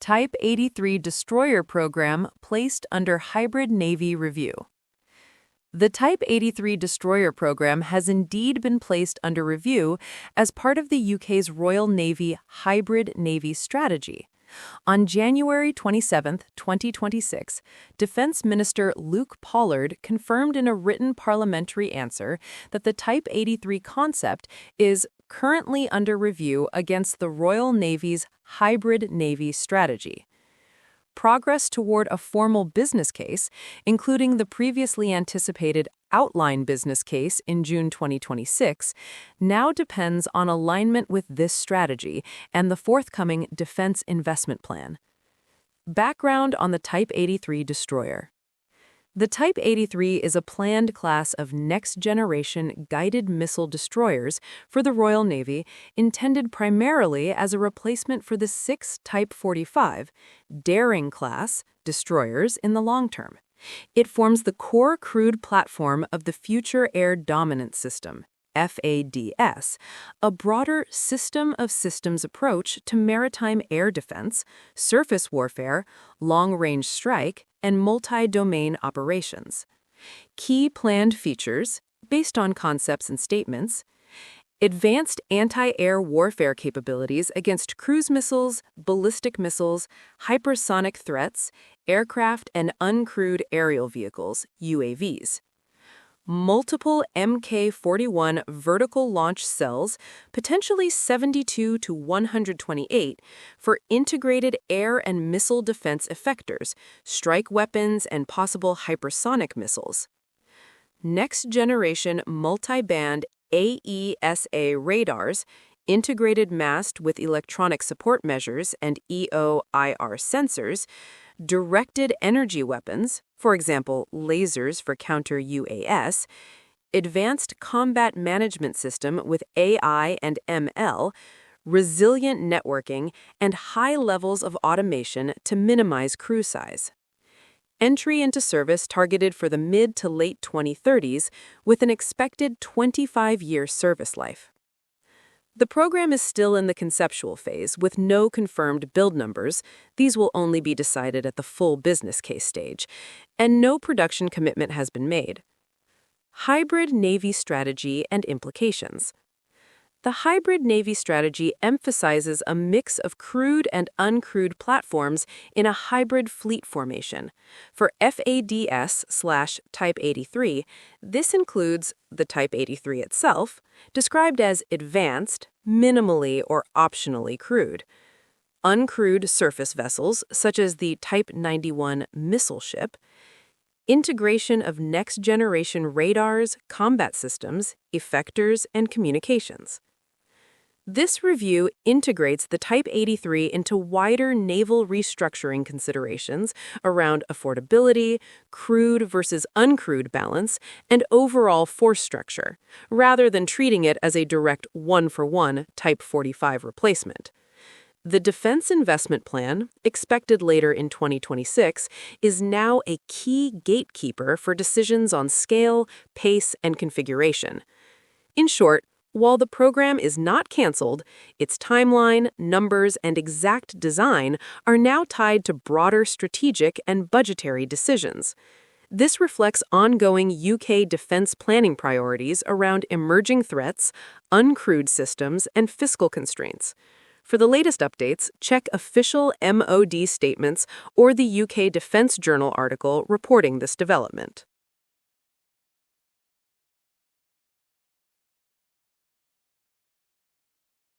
Type 83 destroyer program placed under hybrid Navy review. The Type 83 destroyer program has indeed been placed under review as part of the UK's Royal Navy Hybrid Navy Strategy. On January 27, 2026, Defense Minister Luke Pollard confirmed in a written parliamentary answer that the Type 83 concept is currently under review against the Royal Navy's Hybrid Navy Strategy. Progress toward a formal business case, including the previously anticipated outline business case in June 2026, now depends on alignment with this strategy and the forthcoming Defense Investment Plan. Background on the Type 83 destroyer. The Type 83 is a planned class of next-generation guided missile destroyers for the Royal Navy, intended primarily as a replacement for the 6 Type 45 Daring class destroyers in the long term. It forms the core crewed platform of the Future Air Dominance System, FADS, a broader system of systems approach to maritime air defense, surface warfare, long-range strike, and multi-domain operations. Key planned features, based on concepts and statements: advanced anti-air warfare capabilities against cruise missiles, ballistic missiles, hypersonic threats, aircraft and uncrewed aerial vehicles, UAVs. Multiple Mk-41 vertical launch cells, potentially 72 to 128, for integrated air and missile defense effectors, strike weapons, and possible hypersonic missiles. Next-generation multi-band AESA radars, integrated mast with electronic support measures and EO/IR sensors, directed energy weapons, for example, lasers for counter-UAS, advanced combat management system with AI and ML, resilient networking, and high levels of automation to minimize crew size. Entry into service targeted for the mid to late 2030s with an expected 25-year service life. The program is still in the conceptual phase with no confirmed build numbers. These will only be decided at the full business case stage, and no production commitment has been made. Hybrid Navy strategy and implications. The hybrid Navy strategy emphasizes a mix of crewed and uncrewed platforms in a hybrid fleet formation. For FADS/Type 83, this includes the Type 83 itself, described as advanced, minimally or optionally crewed; uncrewed surface vessels, such as the Type 91 missile ship; integration of next-generation radars, combat systems, effectors, and communications. This review integrates the Type 83 into wider naval restructuring considerations around affordability, crewed versus uncrewed balance, and overall force structure, rather than treating it as a direct one-for-one Type 45 replacement. The Defense Investment Plan, expected later in 2026, is now a key gatekeeper for decisions on scale, pace, and configuration. In short, while the program is not canceled, its timeline, numbers, and exact design are now tied to broader strategic and budgetary decisions. This reflects ongoing UK defense planning priorities around emerging threats, uncrewed systems, and fiscal constraints. For the latest updates, check official MOD statements or the UK Defense Journal article reporting this development.